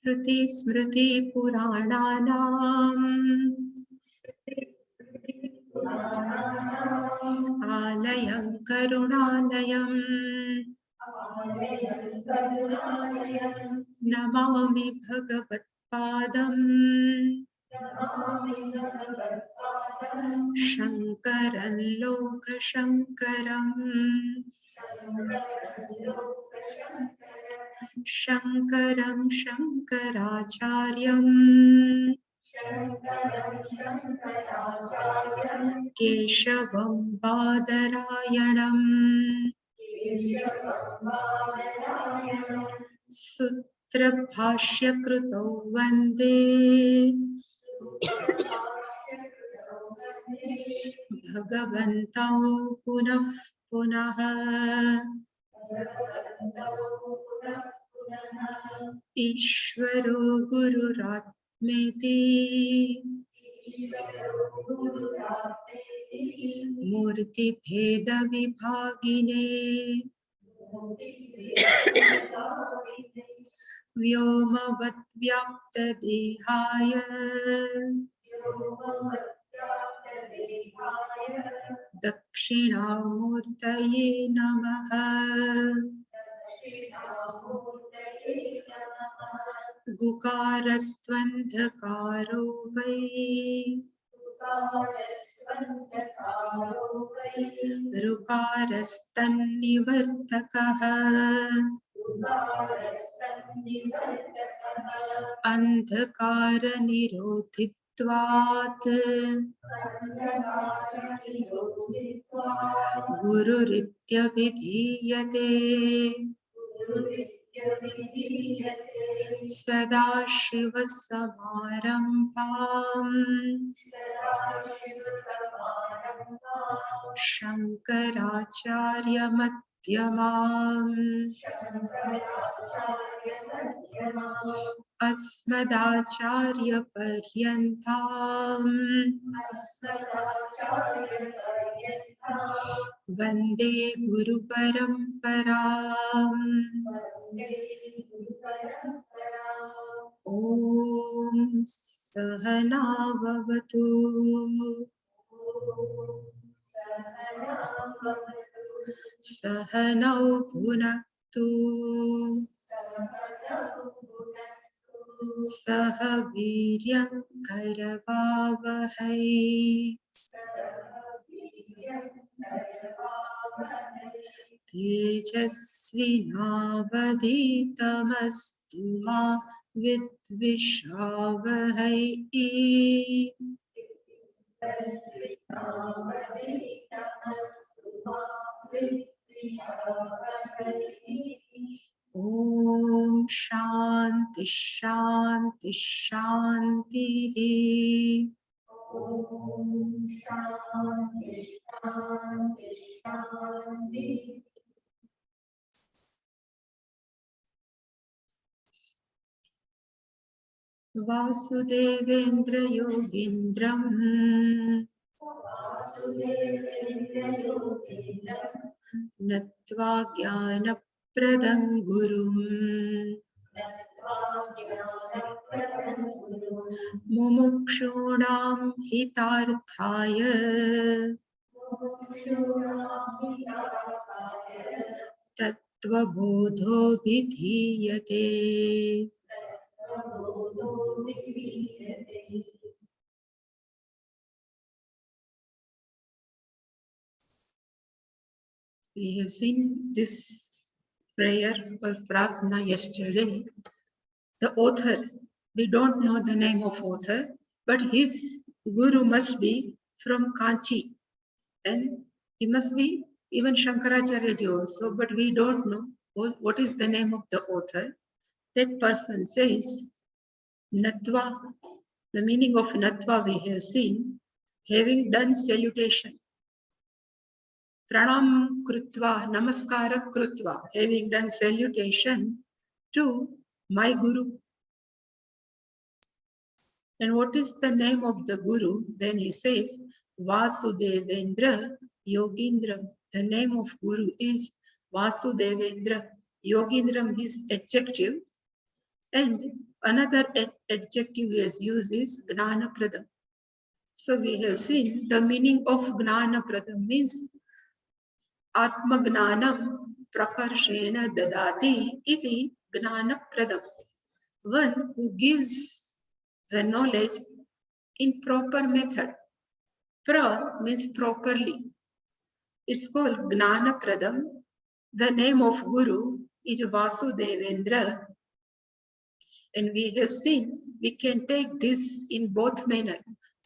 श्रुति स्मृति पुराणानाम् आलयं करुणालयम् नमामि भगवत्पादम् शङ्करं लोकशङ्करम् शङ्करं शङ्कराचार्यम् केशवं बादरायणम् सूत्रभाष्यकृतौ वन्दे भगवन्तौ पुनः पुनः ईश्वरो गुरुरात्मेति मूर्तिभेदविभागिने व्योमवद्व्याप्तदेहाय दक्षिणामूर्तये नमः। गुकारस्त्वन्धकारो वै ऋकारस्तन्निवर्तकः अन्धकारनिरोधित्वात् गुरुरित्यभिधीयते सदाशिवसमारम्भाम् शङ्कराचार्यमध्यमाम् अस्मदाचार्यपर्यन्ताम् वन्दे गुरुपरम्पराम्। ॐ सहना भवतु सहनौ भुनक्तु सह वीर्यं करवावहै तेजस्विनावधीतमस्तु मा विद्विषावहै। ॐ शान्ति शान्ति शान्तिः। वासुदेवेन्द्र योगीन्द्रम् नत्वा ज्ञानप्रदं गुरुम् मुमुक्षूणां हितार्थाय तत्त्वबोधोऽभिधीयते। We have seen this prayer or prarthana yesterday. The author, we don't know the name of author, but his guru must be from Kanchi, and he must be even Shankaracharya ji also, but we don't know what is the name of the author. That person says, Natva, the meaning of Natva we have seen, having done salutation. Pranam krutva, namaskara krutva, having done salutation to my guru. And what is the name of the guru? Then he says, Vasudevendra Yogindram. The name of guru is Vasudevendra. Yogindram is adjective. And Another adjective is used is Gnanapradam. So we have seen the meaning of Gnanapradam means Atmagnanam prakarshena dadati iti Gnanapradam. One who gives the knowledge in proper method. Pra means properly. It's called Gnanapradam. The name of Guru is Vasudevendra. And we have seen we can take this in both manner.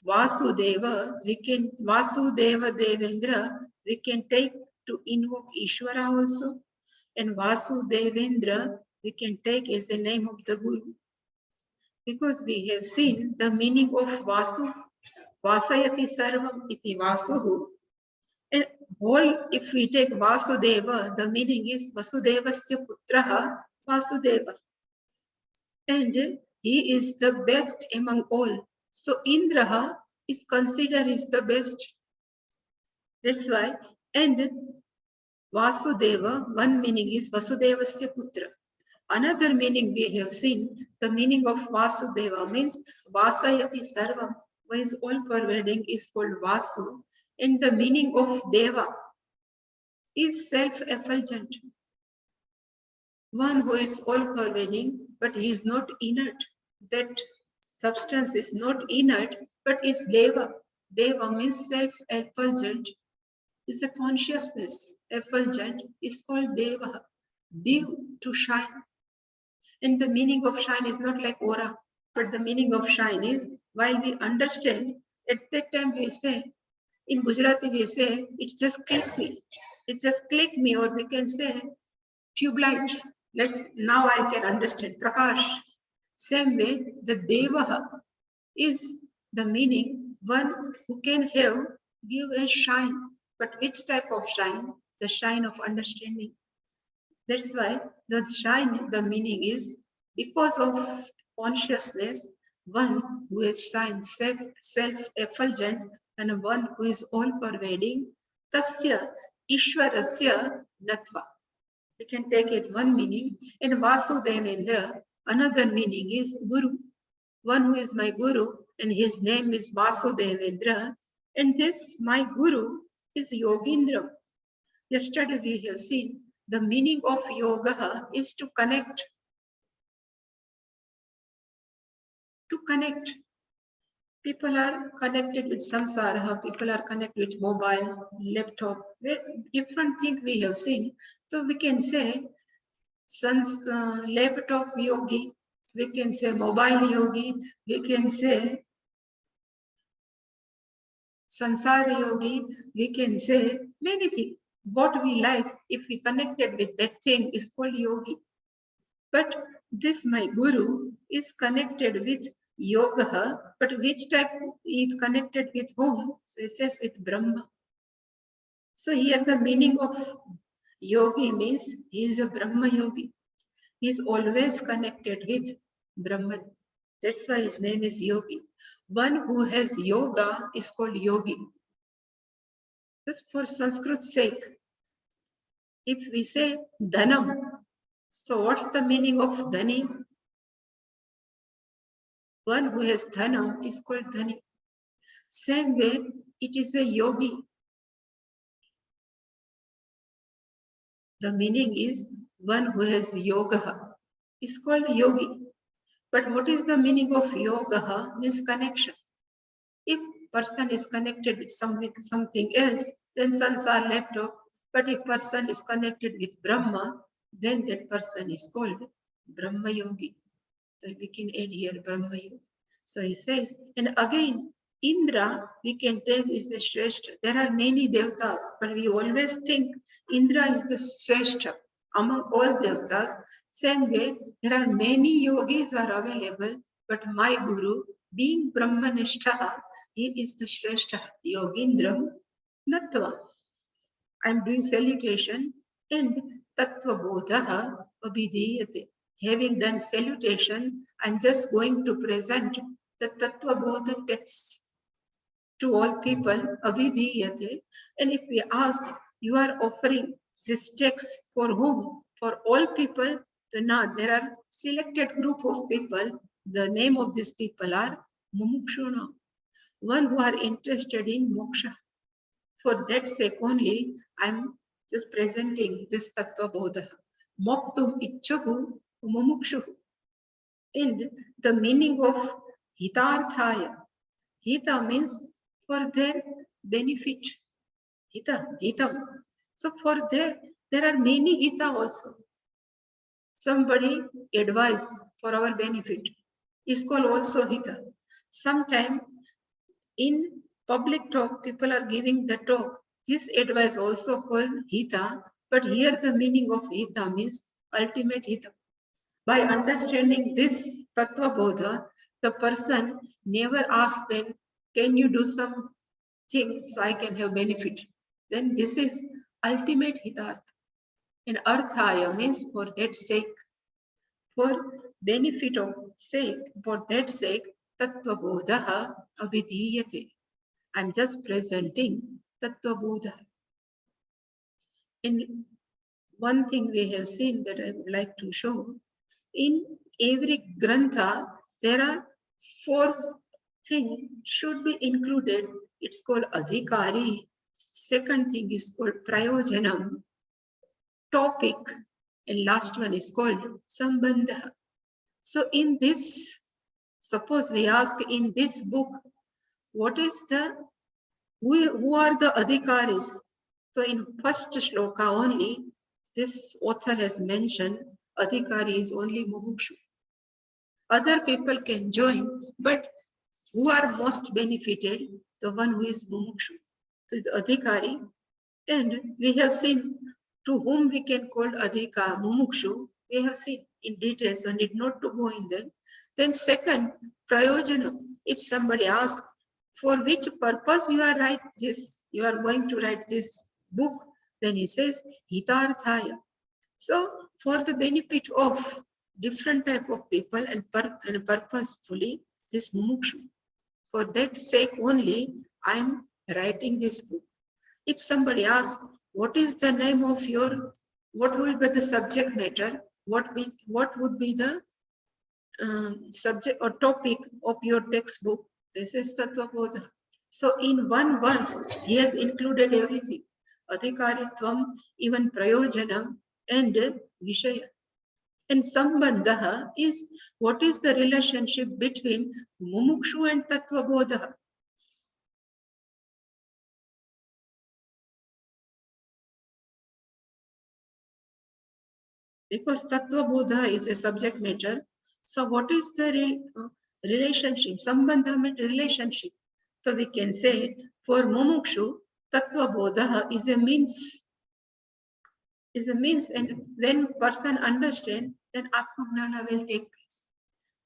Vasudeva Devendra, we can take to invoke Ishvara also. And Vasudevendra, we can take as the name of the Guru. Because we have seen the meaning of Vasu, Vasayati Sarvam iti Vasuhu. And whole, if we take Vasudeva, the meaning is Vasudevasya Putraha Vasudeva. And he is the best among all. So Indraha is considered as the best. That's why. And Vasudeva, one meaning is Vasudevasya Putra. Another meaning we have seen, the meaning of Vasudeva means Vasayati Sarvam, who is all pervading, is called Vasu. And the meaning of Deva is self-effulgent. One who is all pervading, but he is not inert. That substance is not inert, but is Deva. Deva means self-effulgent, is a consciousness. Effulgent is called Deva. Div, to shine. And the meaning of shine is not like aura, but the meaning of shine is, while we understand, at that time we say, in Gujarati we say, it just click me. It just click me, or we can say, tube light. Now I can understand. Prakash. Same way, the Devaha is the meaning, one who can give a shine. But which type of shine? The shine of understanding. That's why the shine, the meaning is, because of consciousness, one who is shine, self-effulgent, and one who is all-pervading, tasya ishwarasya natva. We can take it one meaning. And Vasudevendra, another meaning is Guru. One who is my Guru, and his name is Vasudevendra. And this, my Guru, is Yogindra. Yesterday we have seen the meaning of yoga is to connect. To connect. People are connected with samsara, people are connected with mobile, laptop, different things we have seen. So we can say laptop yogi, we can say mobile yogi, we can say sansara yogi, we can say many things. What we like, if we connected with that thing, is called yogi. But this my Guru is connected with yoga, but which type is connected with whom? So it says with Brahma. So here the meaning of yogi means he is a Brahma yogi. He is always connected with Brahman. That's why his name is Yogi. One who has yoga is called yogi. Just for Sanskrit's sake, if we say Dhanam, so what's the meaning of Dhani? One who has Dhanam is called Dhani. Same way, it is a yogi. The meaning is one who has yoga is called yogi. But what is the meaning of yoga? Means connection. If person is connected with something else, then sansar laptop. But if person is connected with Brahma, then that person is called Brahma yogi. So we can add here Brahma yogi. So he says, and again, Indra, we can tell is the Shrestha. There are many Devtas, but we always think Indra is the Shrestha among all Devtas. Same way, there are many yogis are available, but my Guru, being Brahmanishta, he is the Shrestha, Yogindram Natva. I am doing salutation and Tattvaboda Abhidhiyate. Having done salutation, I am just going to present the Tattvaboda text to all people, Abhidhiyate. And if we ask, you are offering this text for whom? For all people, So now there are selected group of people. The name of these people are Mumukshuna, one who are interested in moksha. For that sake only, I'm just presenting this Tattvaboda. Moktum ichchahu mumukshuhu. And the meaning of hitarthaya. Hita means for their benefit. Hitam. So for there are many hita also. Somebody advice for our benefit is called also hita. Sometimes in public talk, people are giving the talk. This advice also called hita, but here the meaning of hita means ultimate hita. By understanding this tattva bodha, the person never asks them, can you do something so I can have benefit? Then this is ultimate hitartha. And arthaya means for that sake, for benefit of sake, for that sake, tattva bodha avidiyate. I'm just presenting Tattvaboda. And one thing we have seen that I would like to show, in every grantha, there are 4 things should be included. It's called adhikari. Second thing is called prayojanam, topic, and last one is called sambandha. So in this, suppose we ask in this book, what is the who are the adhikaris? So in first shloka only, this author has mentioned adhikari is only mumukshu. Other people can join, but who are most benefited? The one who is mumukshu. So it's adhikari. And we have seen to whom we can call adhika, mumukshu. We have seen in detail, so need not to go in there. Then second, prayojana. If somebody asks, for which purpose you are write this, you are going to write this book, then he says hitarthaya. So for the benefit of different type of people and purposefully this mumukshu. For that sake only I am writing this book. If somebody asks, what is the name of your, what will be the subject matter, what would be the subject or topic of your textbook, this is Tattvaboda. So in one verse, he has included everything. Adhikaritvam, even prayojanam and vishaya. And sambandha is what is the relationship between mumukshu and Tattvaboda. Because Tattvaboda is a subject matter. So what is the relationship? Sambandha means relationship. So we can say for mumukshu, Tattvaboda is a means. And when person understand, then Atmagnana will take place.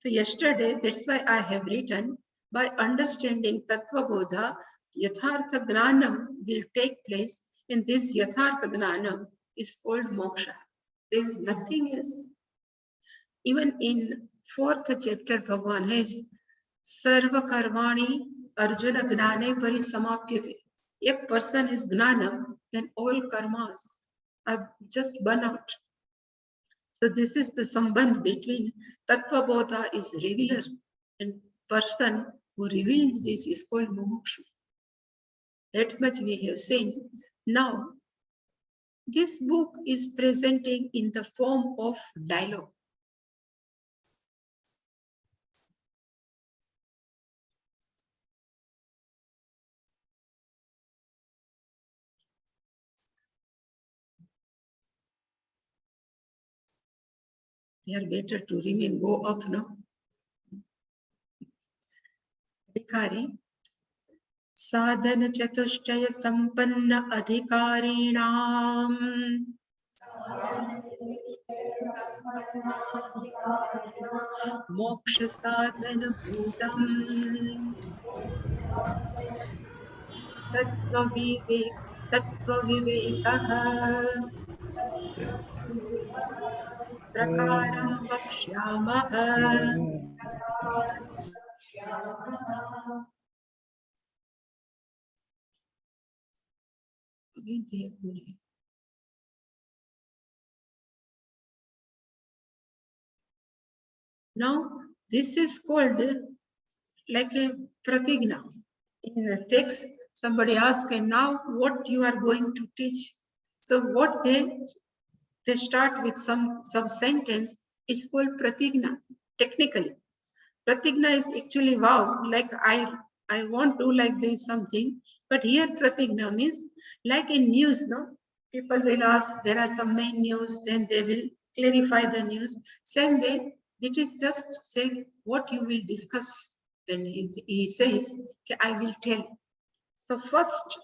So yesterday, that's why I have written, by understanding Tattvaboda, Yathartha Gnanam will take place, and this Yathartha Gnanam is called moksha. There is nothing else. Even in 4th chapter, Bhagavan has Sarva Karmani Arjuna Gnane Parisamapyate. If person is Gnanam, then all karmas are just burn out. So this is the sambandh between Tattvaboda is revealer and person who revealed this is called Mumukshu. That much we have seen. Now, this book is presenting in the form of dialogue. They are better to remain, go up, no? Adhikari. Sadhana Chatushchaya Sampanna Adhikarinam Moksha Sadhana Bhutam Tattva Vivekaha Prakaram Vakshyamaha. Again, they have Now, this is called like a pratigna. In a text, somebody asks, and now what you are going to teach? So what they start with some sentence. It's called pratigna. Technically, pratigna is actually vow. Like I won't do like this something. But here pratigna means like in news, no? People will ask, there are some main news, then they will clarify the news. Same way, it is just saying what you will discuss. Then he says, "Okay, I will tell." So first,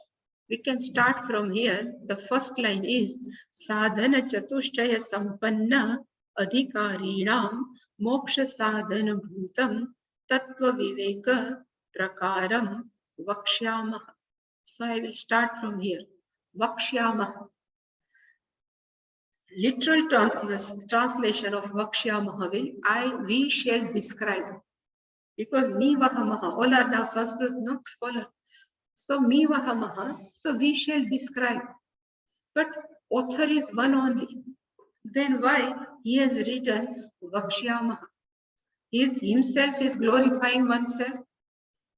we can start from here. The first line is sadhana chatushtaya sampanna adhikarinam moksha sadhana bhutam tattva viveka prakaram vakshyamah. So I will start from here. Vakshyamah. Literal translation of vakshyamah will we shall describe. Because me vahamaha, all are now Sanskrit no scholar. So me vahamaha, so we shall describe. But author is one only. Then why he has written vakshyamaha? He himself is glorifying oneself.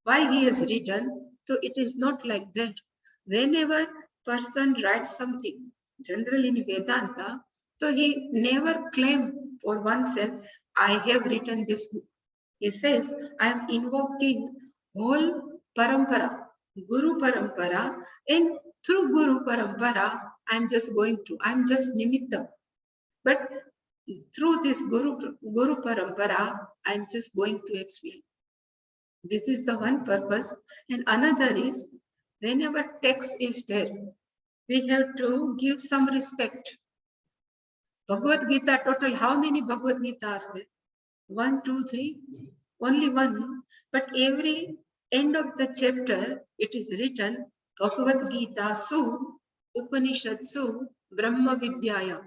Why he has written? So it is not like that. Whenever person writes something, generally in Vedanta, so he never claim for oneself, I have written this book. He says, I am invoking whole parampara, Guru parampara, and through Guru parampara, I'm just nimitta. But through this Guru parampara, I'm just going to explain. This is the one purpose. And another is, whenever text is there, we have to give some respect. Bhagavad Gita total, how many Bhagavad Gita are there? 1, 2, 3, only one. But every end of the chapter, it is written Bhagavad Gita Su, Upanishad Su, Brahma Vidyaya.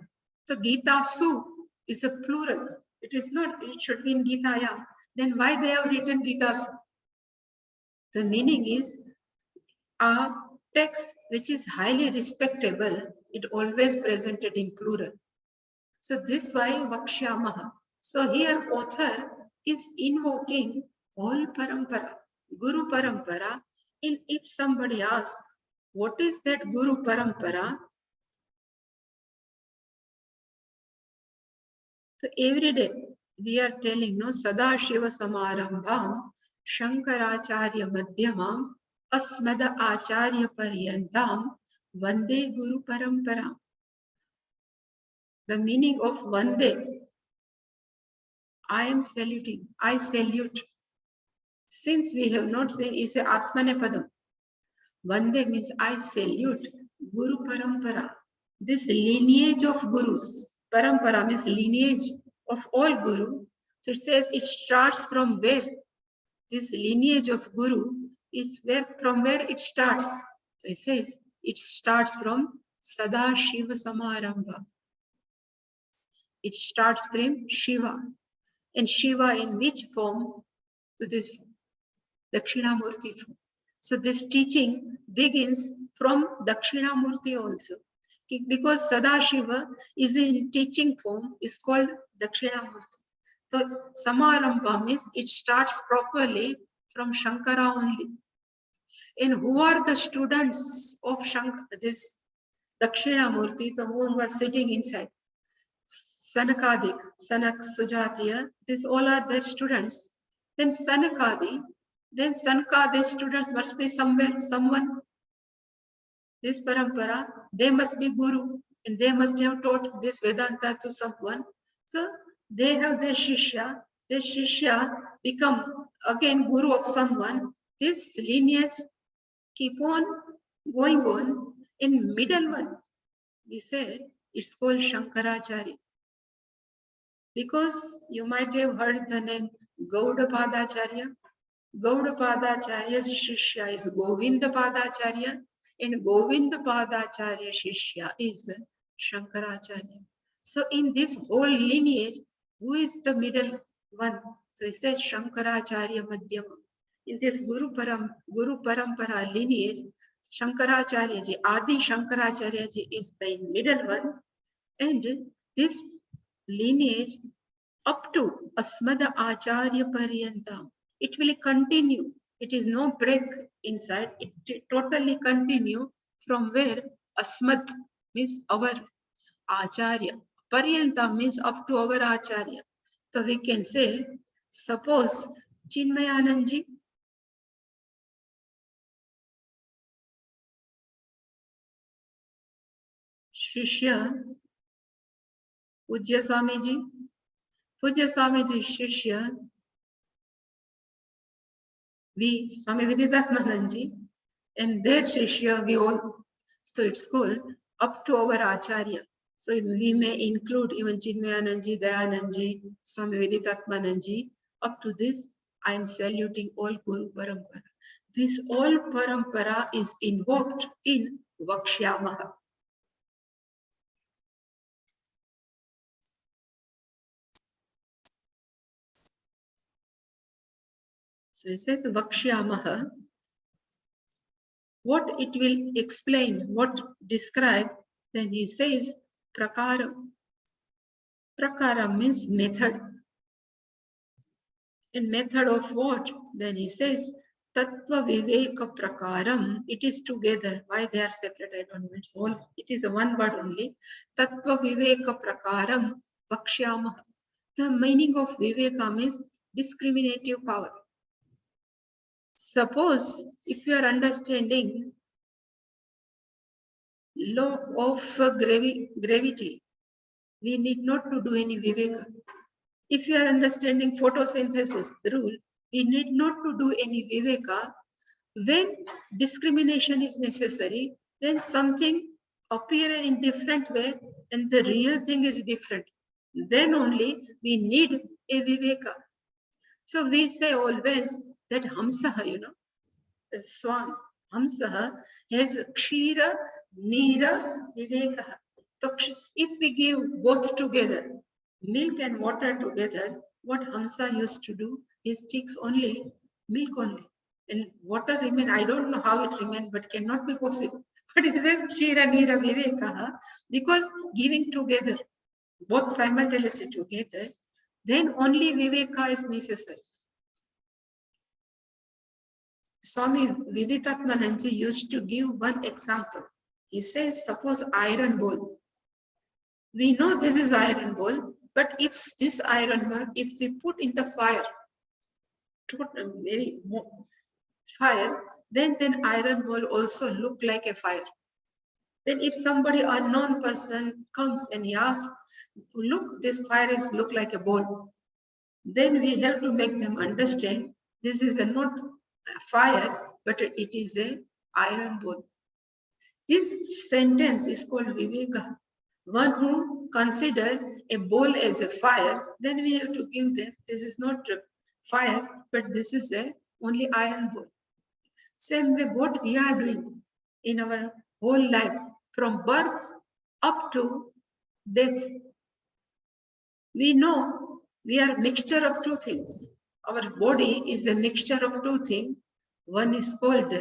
So Gita Su is a plural. It is not, it should be in Gitaya. Then why they have written Gita Su? The meaning is a text which is highly respectable, it always presented in plural. So this why Vakshyamaha. So here author is invoking all parampara, Guru parampara. And if somebody asks, what is that Guru parampara? So every day we are telling, no, Sada Shiva Samarambham, Shankaracharya Madhyamam, Asmada Acharya Paryantam, Vande Guru Parampara. The meaning of Vande, I am saluting, I salute. Since we have not said, is a Atmanepadam. Vande means I salute Guru Parampara. This lineage of Gurus, Parampara means lineage of all Guru. So it says it starts from where? This lineage of Guru is from where it starts. So it says it starts from Sada Shiva Samarambha. It starts from Shiva. And Shiva in which form? To this Dakshinamurti form. So this teaching begins from Dakshinamurti also. Because Sadashiva is in teaching form, is called Dakshinamurti. So Samarambha means it starts properly from Shankara only. And who are the students of this Dakshinamurti, the who are sitting inside? Sanakadik, Sanak, Sujatiya, these all are their students. Then Sanakadi, then Sanakadi students must be someone. This parampara, they must be Guru, and they must have taught this Vedanta to someone. So they have their Shishya become again Guru of someone. This lineage keep on going on. In middle one, we say it's called Shankaracharya. Because you might have heard the name Gaudapadacharya. Gaudapadacharya's Shishya is Govindapadacharya, and Govindapadacharya Shishya is Shankaracharya. So in this whole lineage, who is the middle one? So it says Shankaracharya Madhyama. In this Guru Parampara lineage, Shankaracharya ji, Adi Shankaracharya ji is the middle one, and this lineage up to Asmada Acharya Paryantam. It will continue. It is no break inside. It totally continue from where Asmad means our Acharya. Paryanta means up to our Acharya. So we can say, suppose Chinmayananji, Shishya, Pujya Swamiji, Shishya, we, Swami Viditatmananji, and their Shishya, we all. So it's called up to our Acharya. So we may include even Chinmayananji, Dayananji, Swami Viditatmananji. Up to this, I am saluting all Guru Parampara. This all Parampara is invoked in Vakshyamaha. So it says Vakshyamaha. What it will explain, what describe, then he says Prakara. Prakara means method. In method of what? Then he says Tattva Prakaram. It is together. Why they are separate? I don't know. It's all. It is a one word only. Tattva Prakaram Vakshyamaha. The meaning of Viveka means discriminative power. Suppose if you are understanding law of gravity, we need not to do any Viveka. If you are understanding photosynthesis rule, we need not to do any Viveka. When discrimination is necessary, then something appear in different way and the real thing is different. Then only we need a Viveka. So we say always that Hamsaha, the swan, Hamsaha has Kshira, Nira, Viveka. So if we give both together, milk and water together, what Hamsa used to do is takes only milk only. And water remain, I don't know how it remain, but cannot be possible. But it says Kshira, Nira, Viveka, because giving together, both simultaneously together, then only Viveka is necessary. Swami Viditatmananji used to give one example. He says, suppose iron bowl. We know this is iron bowl, but if this iron bowl, if we put in the fire, very fire, then iron bowl also look like a fire. Then if somebody unknown person comes and he asks, look, this fire is look like a bowl. Then we have to make them understand this is not a fire, but it is a iron bowl. This sentence is called Viveka. One who consider a bowl as a fire, then we have to give them, this is not fire, but this is a only iron bowl. Same way what we are doing in our whole life, from birth up to death. We know we are a mixture of two things. Our body is a mixture of two things. One is called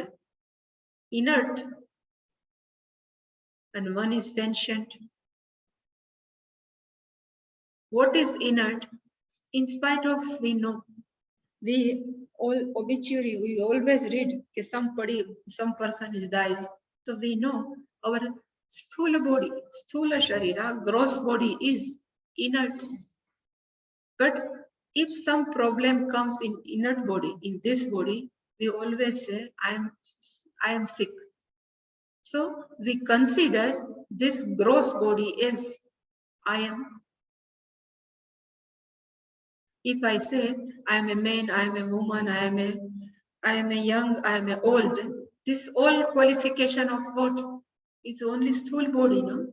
inert and one is sentient. What is inert? In spite of we know, we all obituary, we always read some person is dies. So we know our sthula body, sthula sharira, gross body is inert. But if some problem comes in inert body, in this body, we always say, I am sick. So we consider this gross body as I am. If I say I am a man, I am a woman, I am a young, I am a old, this all qualification of what is only sthula body, no?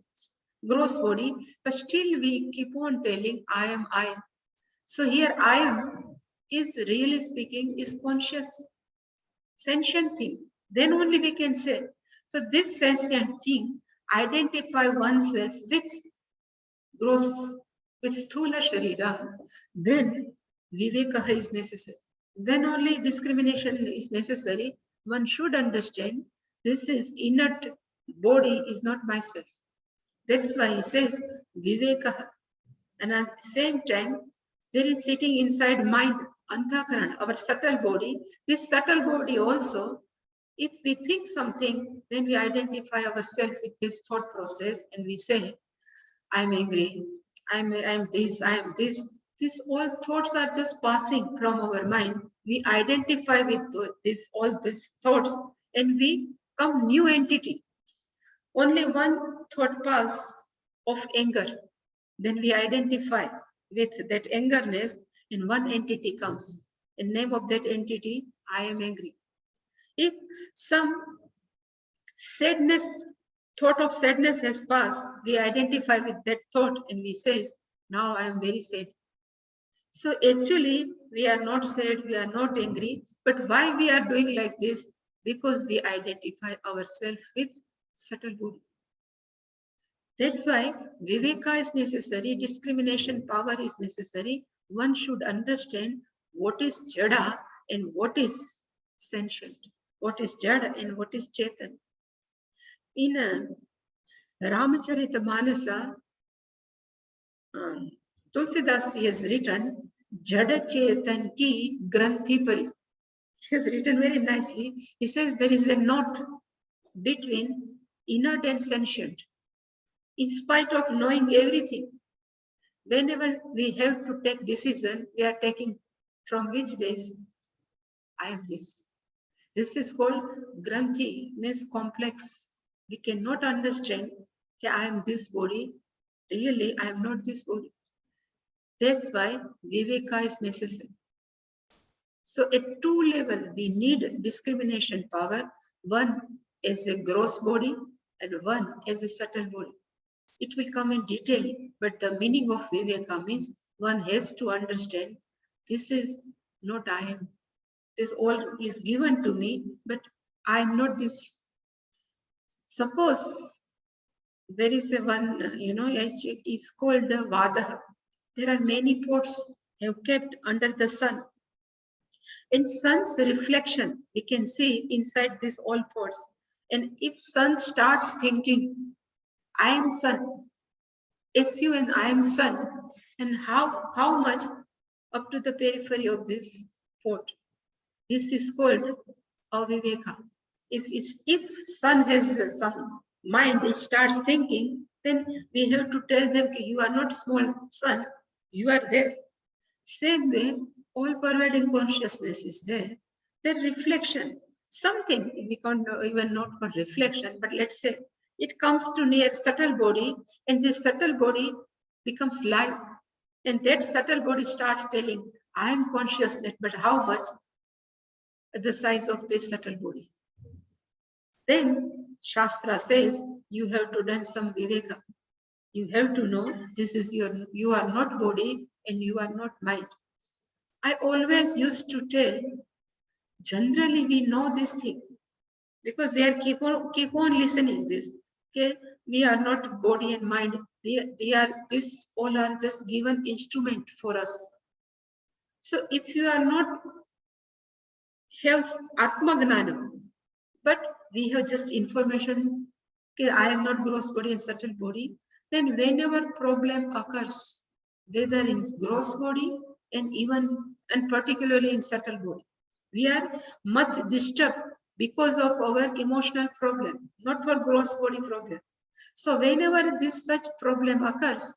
Gross body, but still we keep on telling I am. So here I am is really speaking is conscious, sentient thing. Then only we can say. So this sentient thing identify oneself with gross, with sthula sharira, then viveka is necessary. Then only discrimination is necessary. One should understand this is inert body is not myself. That's why he says viveka. And at the same time, There is sitting inside mind, antakaran, our subtle body. This subtle body also, if we think something, then we identify ourselves with this thought process and we say, I'm angry, I'm this, I'm this. These all thoughts are just passing from our mind. We identify with this, all these thoughts, and we come new entity. Only one thought pass of anger. Then we identify with that angerness, and one entity comes. In name of that entity, I am angry. If some sadness, thought of sadness has passed, we identify with that thought and we say, now I am very sad. So actually, we are not sad, we are not angry, but why we are doing like this? Because we identify ourselves with subtle body. That's why Viveka is necessary, discrimination power is necessary. One should understand what is Jada and what is sentient, what is Jada and what is Chetan. In Ramacharitamanasa, Tulsidas has written, Jada Chetan ki Granthi Pari. He has written very nicely. He says there is a knot between inert and sentient. In spite of knowing everything, whenever we have to take decision, we are taking from which base? I am this. This is called Granthi, means complex. We cannot understand that I am this body. Really, I am not this body. That's why Viveka is necessary. So at two levels, we need discrimination power, one as a gross body and one as a subtle body. It will come in detail, but the meaning of Viveka means one has to understand this is not I am. This all is given to me, but I am not this. Suppose there is a one, it's called the Vada. There are many pots have kept under the sun. In sun's reflection, we can see inside these all pots. And if sun starts thinking, I am sun, SU and I am sun, and how much up to the periphery of this pot. This is called aviveka. If sun has some mind, it starts thinking, then we have to tell them, you are not small sun, you are there. Same way, all pervading consciousness is there. Then reflection, something we can't even not call reflection, but let's say it comes to near subtle body, and this subtle body becomes live. And that subtle body starts telling, I am consciousness, but how much? At the size of this subtle body. Then Shastra says, you have to do some viveka. You have to know this is you are not body and you are not mind. I always used to tell, generally we know this thing because we are keep on listening this. Okay, we are not body and mind. They are this all are just given instrument for us. So if you are not have Atma Gnanam, but we have just information, okay, I am not gross body and subtle body, then whenever problem occurs, whether in gross body and particularly in subtle body, we are much disturbed because of our emotional problem, not for gross body problem. So whenever this such problem occurs,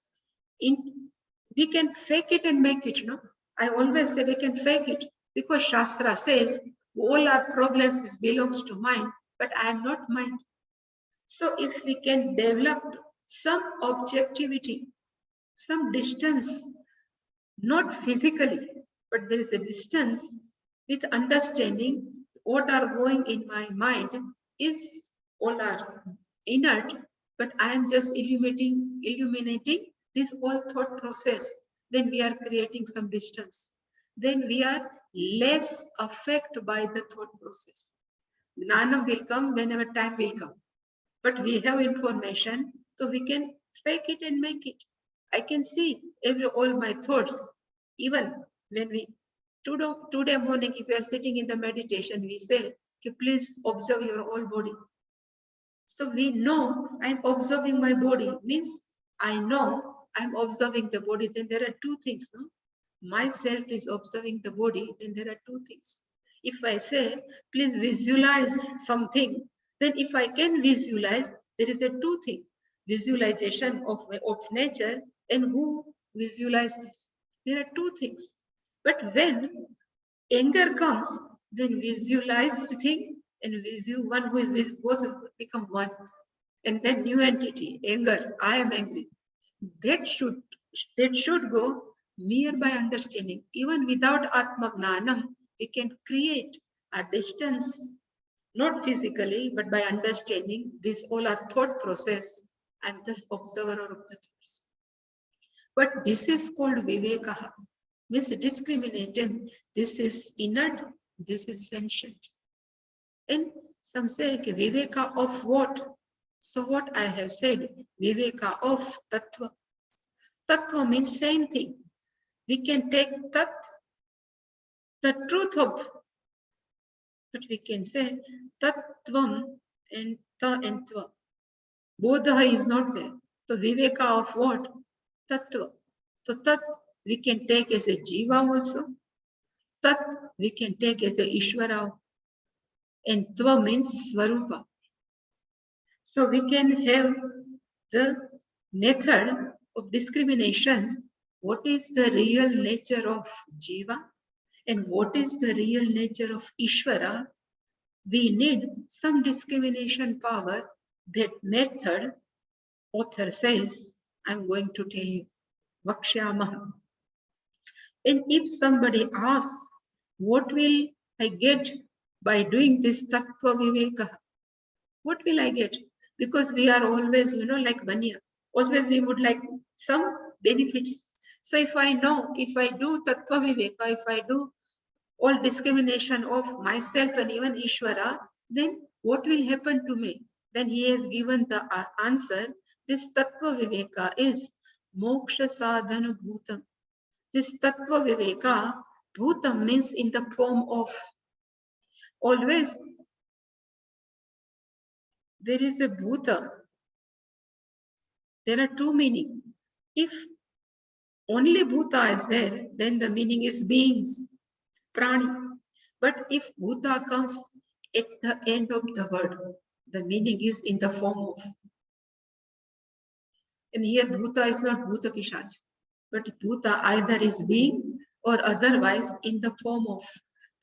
we can fake it and make it, no? I always say we can fake it because Shastra says all our problems belongs to mind, but I am not mind. So if we can develop some objectivity, some distance, not physically, but there is a distance with understanding what are going in my mind is all are inert, but I am just illuminating this whole thought process. Then we are creating some distance. Then we are less affected by the thought process. Gnanam will come whenever time will come. But we have information, so we can fake it and make it. I can see all my thoughts. Even when we, today morning, if we are sitting in the meditation, we say, okay, please observe your whole body. So we know I'm observing my body, means I know I'm observing the body. Then there are two things, no? myself is observing the body, then there are two things. If I say, please visualize something, then if I can visualize, there is a two thing. Visualization of nature and who visualizes. There are two things. But when anger comes, then visualized thing and one who is both become one. And then new entity, anger, I am angry. That should go mere by understanding. Even without Atmagnanam, we can create a distance, not physically, but by understanding. This all are thought process and thus observer of the thoughts. But this is called Vivekaha, means discriminating. This is inert, this is sentient. And some say, okay, Viveka of what? So what I have said, Viveka of Tattva. Tattva means same thing. We can take Tat, the truth of, but we can say Tattvam and Ta and Tva. Bodha is not there. So Viveka of what? Tattva. So Tat we can take as a Jiva also. Tat we can take as a Ishvara. And Tva means Swarupa. So we can have the method of discrimination. What is the real nature of Jiva and what is the real nature of Ishvara? We need some discrimination power. That method, author says, I'm going to tell you. Vakshyamaha. And if somebody asks, what will I get by doing this Tattva Viveka? What will I get? Because we are always, like Banya. Always we would like some benefits. So if I know, if I do Tattva Viveka, if I do all discrimination of myself and even Ishvara, then what will happen to me? Then he has given the answer. This Tattva Viveka is Moksha Sadhana Bhutam. This Tattva Viveka, Bhutam means in the form of. Always there is a Bhuta. There are two meanings. If only Bhuta is there, then the meaning is beings, prani. But if Bhuta comes at the end of the word, the meaning is in the form of. And here Bhuta is not Bhuta Pishach, but Bhuta either is being or otherwise in the form of.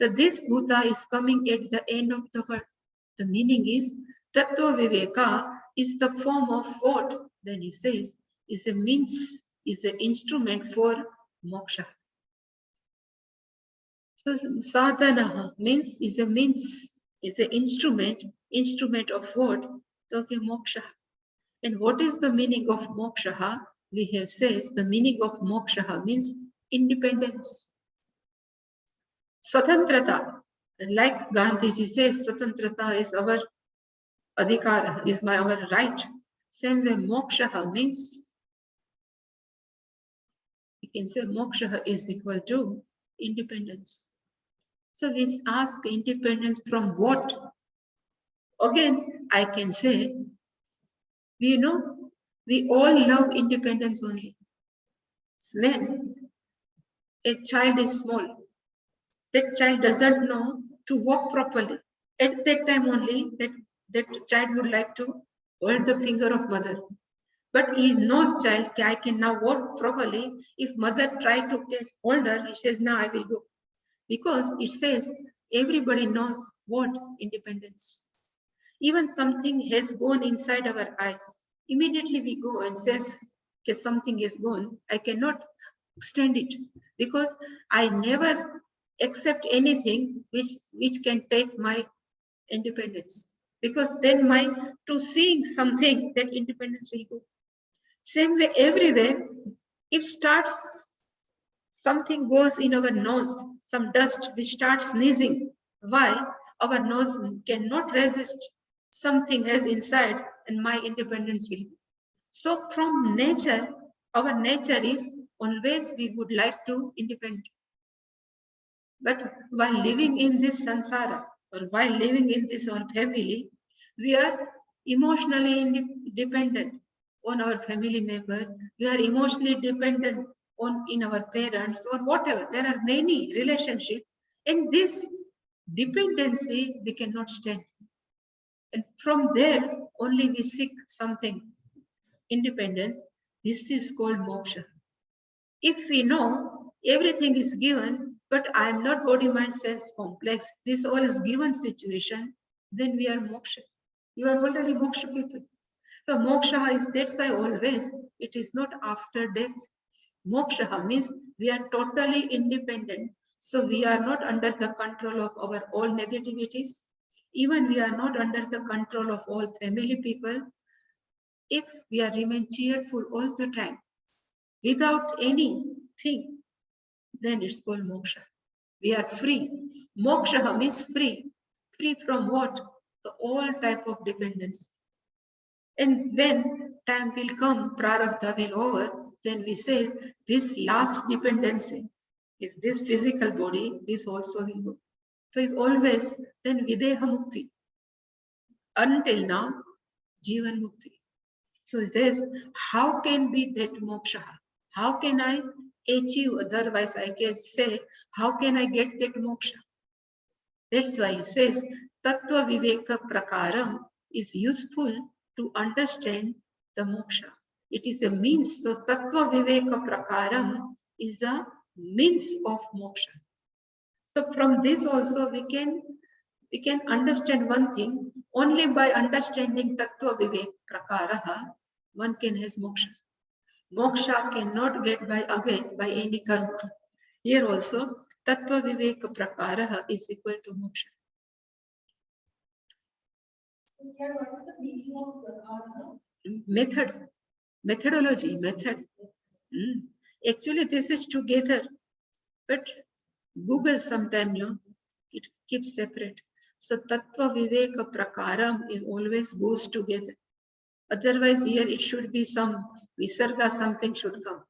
So this Bhuta is coming at the end of the word. The meaning is Tattva Viveka is the form of what? Then he says is a means, is an instrument for moksha. So sadhana means is a means, is an instrument of what? Okay, moksha. And what is the meaning of moksha? We have says the meaning of moksha means independence. Swatantrata, like Gandhiji says, Swatantrata is our adhikara, is our right. Same way moksha means, we can say moksha is equal to independence. So we ask independence from what? Again, I can say, we all love independence only. When a child is small, that child doesn't know to walk properly. At that time only, that child would like to hold the finger of mother. But he knows child, I can now walk properly. If mother try to hold her, he says, now I will go. Because it says, everybody knows what? Independence. Even something has gone inside our eyes. Immediately we go and says, okay, something has gone. I cannot stand it. Because I never accept anything which can take my independence. Because then to seeing something, that independence will go. Same way everywhere, if something goes in our nose, some dust, we start sneezing. Why? Our nose cannot resist. Something has inside and my independence will go. So from nature, our nature is always we would like to independent. But while living in this sansara, or while living in this our family, we are emotionally dependent on our family member. We are emotionally dependent in our parents or whatever. There are many relationships, and this dependency we cannot stand. And from there only we seek something, independence. This is called moksha. If we know everything is given, but I am not body, mind, sense complex, this all is given situation, then we are moksha. You are already moksha people. So moksha is, that's why always, it is not after death. Moksha means we are totally independent. So we are not under the control of our all negativities. Even we are not under the control of all family people. If we are remain cheerful all the time, without anything, then it's called moksha. We are free. Moksha means free. Free from what? The all type of dependence. And when time will come, prarabdha will over, then we say this last dependency is this physical body, this also will go. So it's always then videha mukti. Until now, jivan mukti. So this, how can be that moksha? How can I achieve? Otherwise, I can say, how can I get that moksha? That's why he says, Tattva Viveka Prakaram is useful to understand the moksha. It is a means. So Tattva Viveka Prakaram is a means of moksha. So from this also we can understand one thing. Only by understanding Tattva Viveka Prakaraha, one can has moksha. Moksha cannot get by again by any karma. Here also, Tattva Viveka Prakaraha is equal to moksha. So here, what is the meaning of prakara? Method, methodology, method. Actually, this is together, but Google sometime, it keeps separate. So Tattva Viveka Prakaram is always goes together. Otherwise, here it should be some visarga, something should come.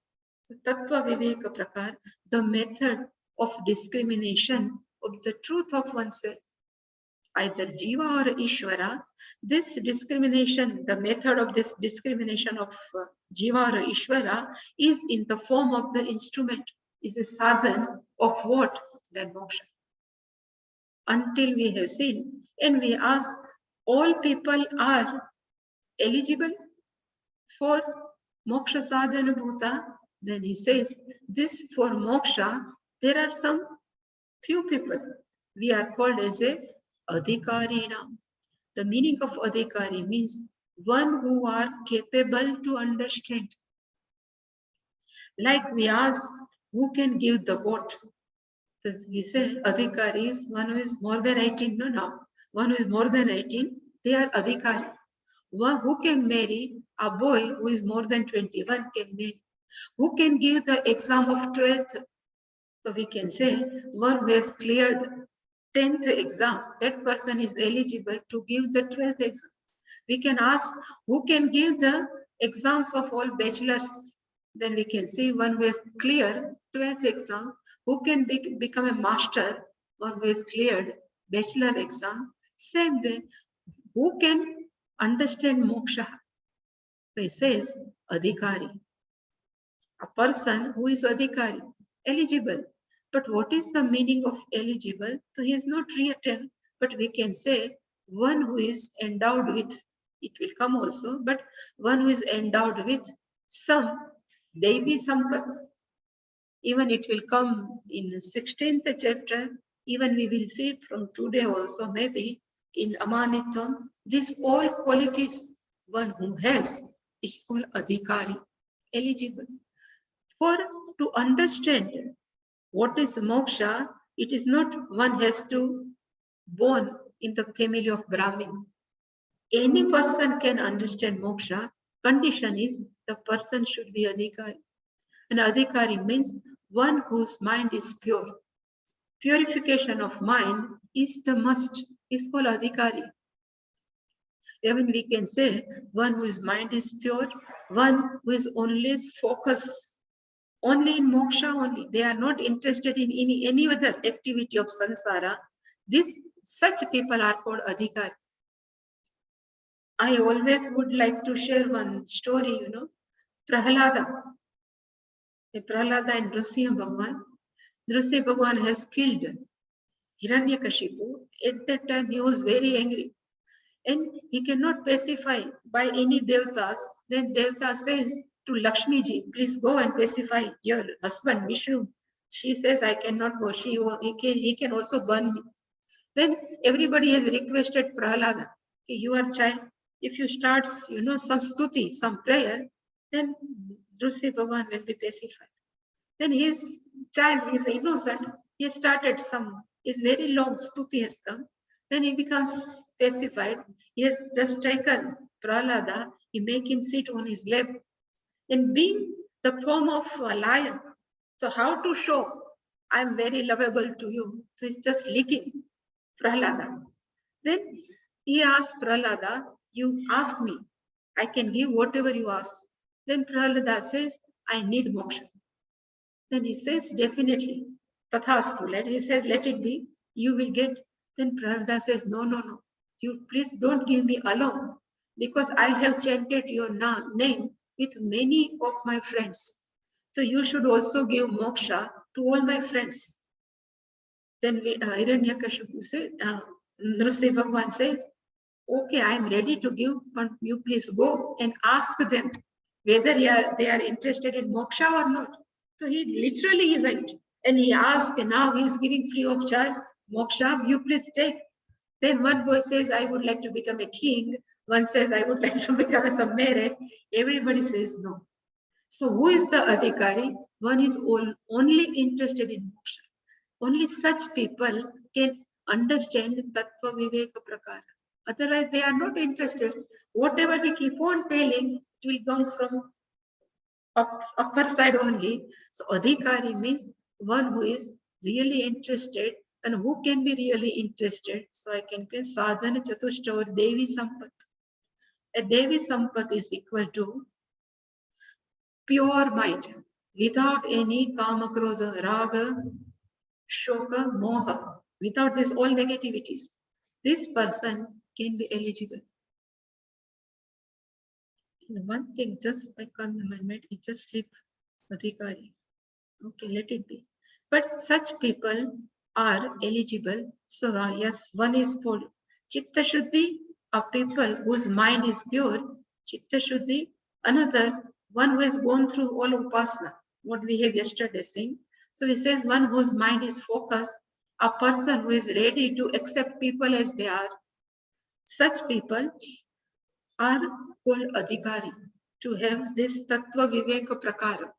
So Tattva Viveka Prakar, the method of discrimination of the truth of oneself, either Jiva or Ishvara. This discrimination, the method of this discrimination of Jiva or Ishvara is in the form of the instrument, is a sadhan of what? The moksha. Until we have seen, and we ask, all people are eligible for moksha sadhana bhuta, then he says, this for moksha, there are some few people. We are called as a adhikarina. The meaning of adhikari means one who are capable to understand. Like we ask, who can give the vote? So we say adhikari is one who is more than 18. No. One who is more than 18, they are adhikari. One who can marry, a boy who is more than 21 can marry. Who can give the exam of 12th? So we can say one who has cleared 10th exam, that person is eligible to give the 12th exam. We can ask who can give the exams of all bachelors. Then we can see one who has cleared 12th exam, who can become a master, one who has cleared bachelor exam. Same way, who can understand moksha? So it says adhikari. A person who is adhikari, eligible. But what is the meaning of eligible? So he is not written, but we can say one who is endowed with, it will come also, but one who is endowed with some Devi Sampats. Even it will come in 16th chapter, even we will see from today also, maybe in Amanitam, these all qualities one who has, is called adhikari, eligible. For to understand what is moksha, it is not one has to born in the family of Brahmin. Any person can understand moksha. Condition is the person should be adhikari. An adhikari means one whose mind is pure. Purification of mind is the must, is called adhikari. Even we can say one whose mind is pure, one who is only focused only in moksha only. They are not interested in any other activity of samsara. Such people are called adhikari. I always would like to share one story, Prahalada. Prahlada and Nrsimha Bhagwan. Nrsimha Bhagwan has killed Hiranyakashipu. At that time, he was very angry. And he cannot pacify by any devatas. Then devata says to Lakshmi ji, please go and pacify your husband, Vishnu. She says, I cannot go. He can also burn me. Then everybody has requested Prahlada, okay, you are child. If you start, some stuti, some prayer, then Nrsimha Bhagwan will be pacified. Then his child is innocent. He has started some, his very long stuti has come. Then he becomes pacified. He has just taken Prahlada, he make him sit on his lap. And being the form of a lion, so how to show I am very lovable to you? So he's just licking Prahlada. Then he asked Prahlada, you ask me, I can give whatever you ask. Then Prahlada says, I need moksha. Then he says, definitely, tathastu. He says, let it be, you will get. Then Prahlada says, no, you please don't give me alone, because I have chanted your name with many of my friends. So you should also give moksha to all my friends. Then Hiranyakashipu says, Nrsimha Bhagwan says, okay, I am ready to give, but you please go and ask them whether they are interested in moksha or not. So he went and he asked, and now he is giving free of charge, moksha, you please take. Then one boy says, I would like to become a king. One says, I would like to become some marriage. Everybody says no. So who is the adhikari? One is only interested in moksha. Only such people can understand Tattva Viveka Prakara. Otherwise, they are not interested. Whatever we keep on telling, it will come from upper side only. So adhikari means one who is really interested. And who can be really interested? So I can say sadhana chatushta or Devi Sampat. A Devi Sampat is equal to pure mind without any kama, krodha, raga, shoka, moha, without this all negativities. This person can be eligible. And one thing just by come in my mind, it just slip adhikari. Okay, let it be. But such people are eligible. So yes, one is for Chitta Shuddhi of people whose mind is pure. Chitta Shuddhi, another one who has gone through all upasana, what we have yesterday seen. So he says one whose mind is focused, a person who is ready to accept people as they are. Such people are called adhikari, to have this tattva viveka prakara.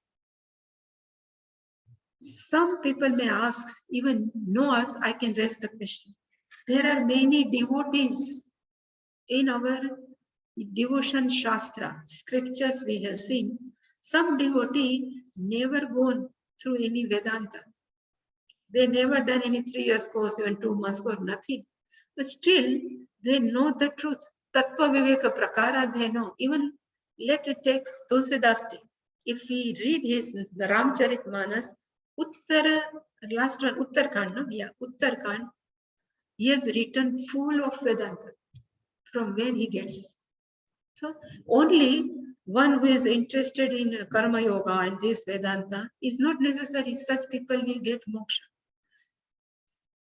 Some people may ask, even know us, I can raise the question. There are many devotees in our devotion shastra, scriptures we have seen. Some devotee never gone through any Vedanta. They never done any 3 years course, even 2 months course, nothing. But still, they know the truth. Tattva Viveka Prakara, they know. Even let it take Tulsidas. If we read the Ramcharitmanas, last one, Uttarkand, no? Yeah, Uttarkand, he has written full of Vedanta, from where he gets. So only one who is interested in Karma Yoga and this Vedanta is not necessary. Such people will get moksha.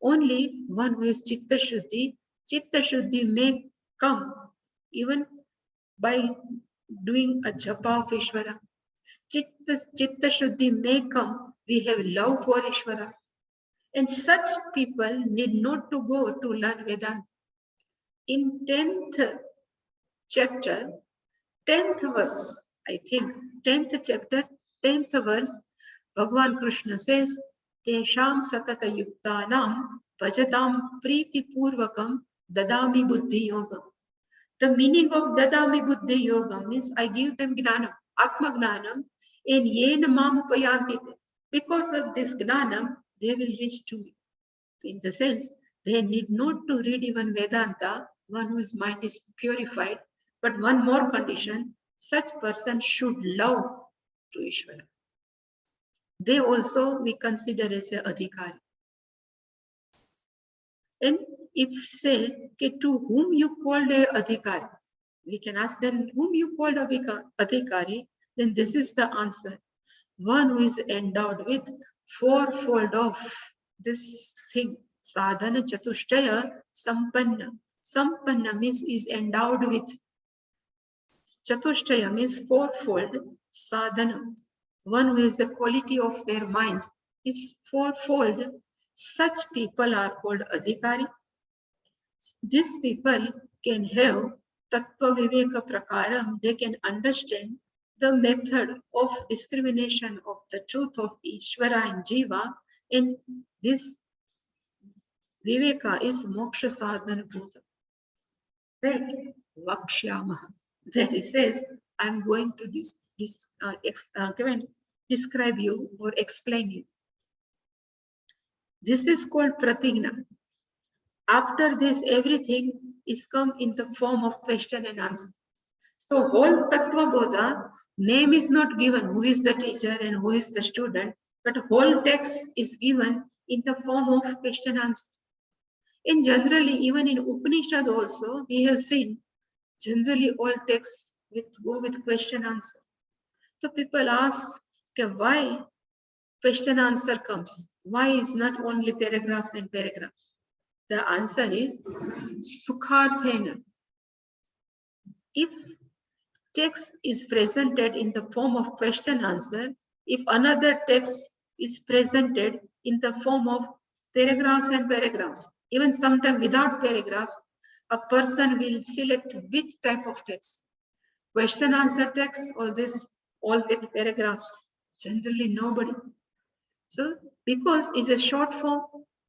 Only one who is Chitta Shuddhi may come even by doing a japa of Ishvara. Chitta Shuddhi may come, we have love for Ishvara. And such people need not to go to learn Vedanta. In 10th chapter, 10th verse, I think, 10th chapter, 10th verse, Bhagavan Krishna says, Tesham satata yuktanam vajatam priti purvakam dadami buddhi yogam. The meaning of dadami buddhi yogam means I give them gnanam, atma gnanam, and yena mam upayantite. Because of this gnanam, they will reach to me. So in the sense, they need not to read even Vedanta, one whose mind is purified, but one more condition, such person should love to Ishvara. They also we consider as a adhikari. And if say, okay, to whom you called a adhikari, we can ask them, whom you called a adhikari, then this is the answer. one who is endowed with fourfold of this thing. Sadhana chatushtaya sampanna. Sampanna means is endowed with. Chatushtaya means fourfold. Sadhana, one who is the quality of their mind, is fourfold. Such people are called adhikari. These people can have tattva viveka prakaram. They can understand the method of discrimination of the truth of Ishvara and Jiva. And this viveka is moksha sadhana bhuta. That vakshyama. That he says, I'm going to describe you or explain you. This is called pratigna. After this, everything is come in the form of question and answer. So whole Tattvaboda, name is not given, who is the teacher and who is the student, but whole text is given in the form of question answer. And generally, even in Upanishad also, we have seen generally all texts go with question answer. So people ask, okay, why question answer comes? Why is not only paragraphs and paragraphs? The answer is sukharthena. If text is presented in the form of question answer, if another text is presented in the form of paragraphs and paragraphs, even sometimes without paragraphs, a person will select which type of text. Question answer text or this all with paragraphs. Generally nobody. So because it's a short form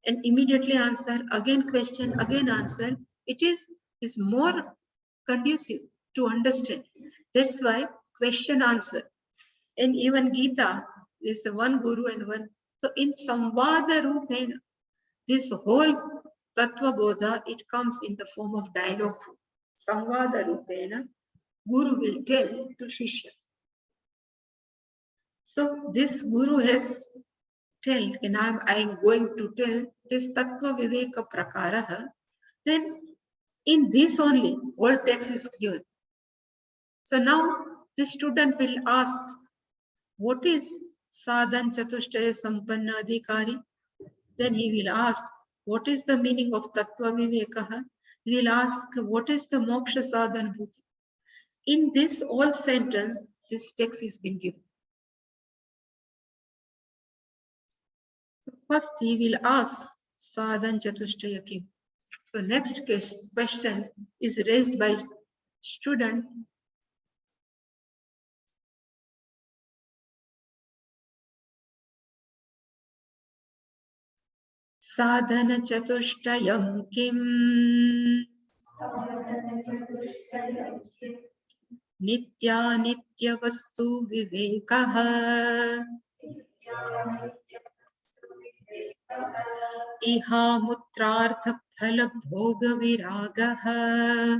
and immediately answer, again question, again answer, it is more conducive to understand. That's why question answer. And even Gita is one guru and one. So in Samvada Rupena, this whole Tattvaboda, it comes in the form of dialogue. Samvada Rupena, Guru will tell to Shishya. So this Guru has tell, and I'm going to tell this Tattva Viveka Prakaraha, then in this only, all text is given. So now the student will ask, what is Sadhan Chatushtaya Sampanna Adhikari? Then he will ask, what is the meaning of Tattva Vivekaha? He will ask, what is the Moksha Sadhan Bhuti? In this all sentence, this text is been given. First, he will ask Sadhan Chatushtaya Kim. So next question is raised by student. Sadhana Chatushtayam Kim Nitya Nitya Vastu Vivekaha Iha Mutrartha Phala Bhoga Viragaha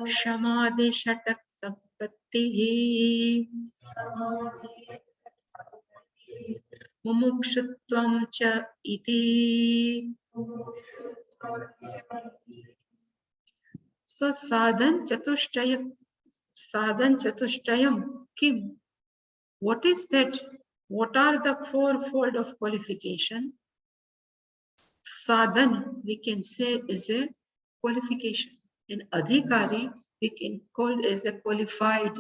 Shamadhi Shatak Sappattihi Mumukshutvam Cha Iti. So Sadhan Chatushtayam Kim. What is that? What are the fourfold of qualification? Sadhan, we can say, is a qualification. And adhikari, we can call as a qualified.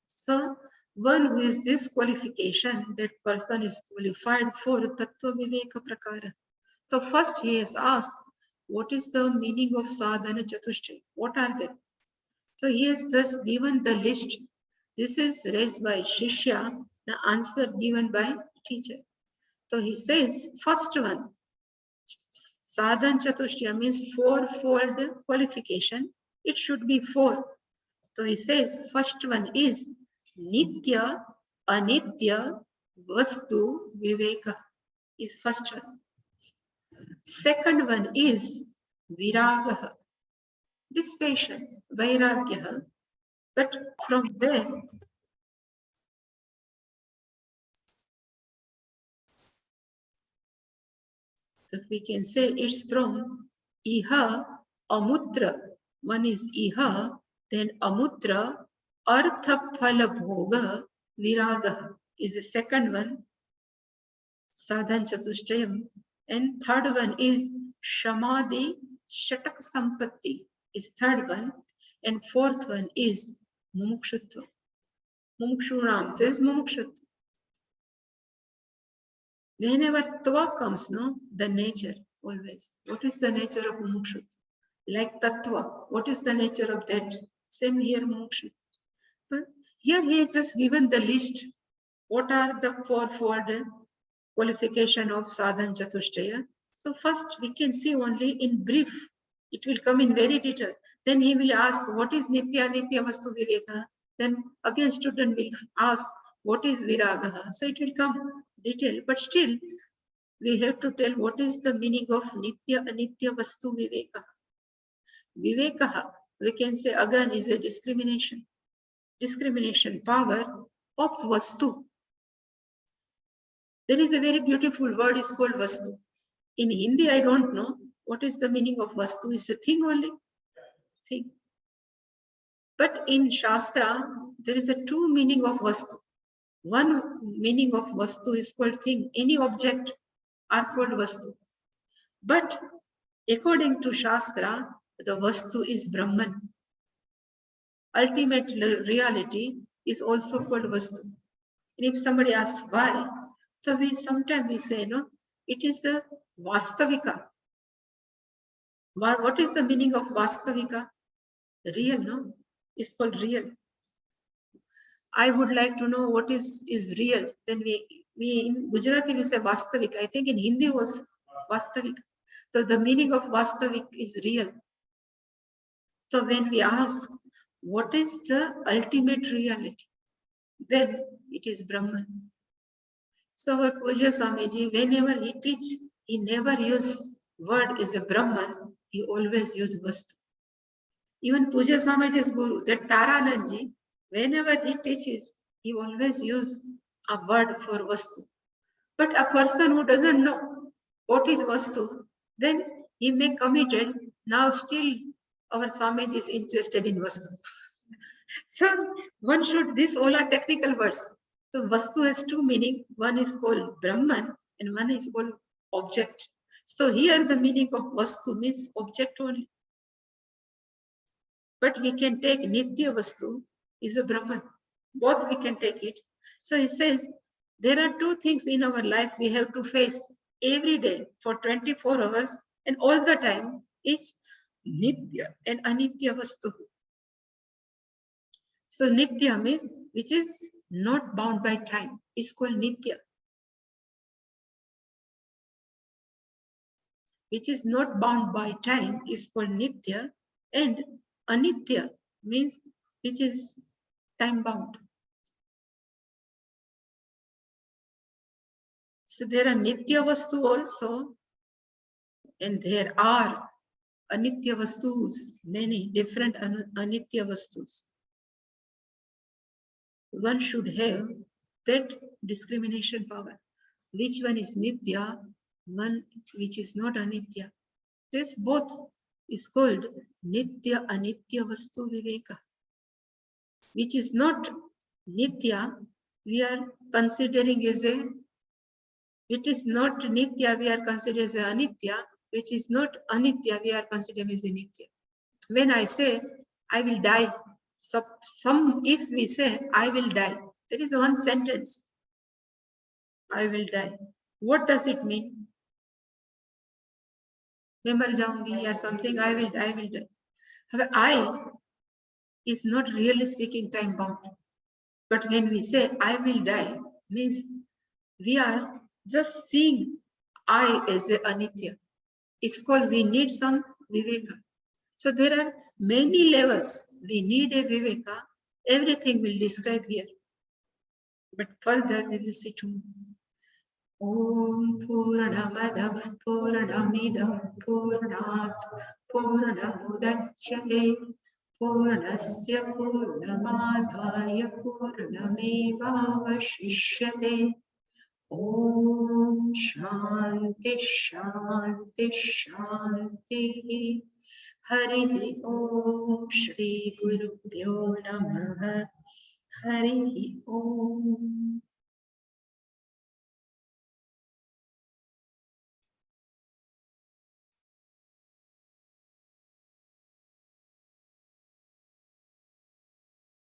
So one who is this qualification, that person is qualified for Tattva Viveka Prakara. So first he has asked, what is the meaning of Sadhana Chatushtaya? What are they? So he has just given the list. This is raised by Shishya, the answer given by teacher. So he says, first one, Sadhan Chatushtaya means fourfold qualification. It should be four. So he says, first one is Nitya, Anitya, Vastu, Viveka is first one. Second one is Viragaha, dispassion, Vairagyaha. But from where? So we can say it's from Iha, Amutra. One is Iha, then Amutra, Artha phala bhoga viraga is the second one, sadhan chatushtayam. And third one is shamadhi shatak sampatti is third one. And fourth one is mumukshutva. Mumukshunam, there is mumukshutva. Whenever tva comes, no, the nature always. What is the nature of mumukshutva? Like tattva, what is the nature of that? Same here, mumukshutva. But here he has just given the list. What are the fourfold qualification of sadhan chatushtaya? So first we can see only in brief. It will come in very detail. Then he will ask, what is nitya nitya vastu viveka? Then again student will ask, what is viraga? So it will come detail, but still we have to tell what is the meaning of nitya anitya vastu viveka. Viveka, we can say again, is a discrimination power of vastu. There is a very beautiful word is called vastu. In Hindi, I don't know what is the meaning of vastu. Is a thing only, thing. But in Shastra, there is a true meaning of vastu. One meaning of vastu is called thing. Any object are called vastu. But according to Shastra, the vastu is Brahman. Ultimate reality is also called vastu. And if somebody asks why, so sometimes we say, no, it is the vastavika. What is the meaning of vastavika? Real, no? It's called real. I would like to know what is real. Then we in Gujarati we say vastavik. I think in Hindi was vastavik. So the meaning of vastavik is real. So when we ask, what is the ultimate reality? Then it is Brahman. So our Puja Swamiji, whenever he teach, he never use word as a Brahman, he always use Vastu. Even Puja Swamiji's Guru, that Taranandji, whenever he teaches, he always use a word for Vastu. But a person who doesn't know what is Vastu, then he may committed, now still our Swamiji is interested in Vastu. So one should, these all are technical words. So Vastu has two meaning. One is called Brahman and one is called object. So here the meaning of Vastu means object only. But we can take Nitya Vastu is a Brahman. Both we can take it. So he says, there are two things in our life we have to face every day for 24 hours and all the time is Nitya and Anitya Vastu. So Nitya means which is not bound by time. It's called Nitya. Which is not bound by time is called Nitya, and Anitya means which is time bound. So there are Nitya Vastu also, and there are Anitya Vastus, many different Anitya Vastus. One should have that discrimination power. Which one is Nitya, one which is not Anitya. This both is called Nitya Anitya Vastu Viveka. Which is not Nitya, we are considering as a, which is not Nitya, we are considering as a Anitya, which is not Anitya, we are considering as a Nitya. When I say, I will die, so if we say, I will die, there is one sentence, I will die. What does it mean? मैं मर जाऊंगी or something, I will die. I is not really speaking time bound. But when we say I will die, means we are just seeing I as a Anitya. It's called we need some Viveka. So there are many levels. We need a Viveka. Everything will describe here. But further we will see tomorrow. Om Purnamadav Purnamidam Purnat Purnamudachyate Purnasya Purnamadhaya Purnamevavashishyate. Om Shanti Shanti Shanti. Hari Om Shri Guru Pyo Namaha. Hari Om.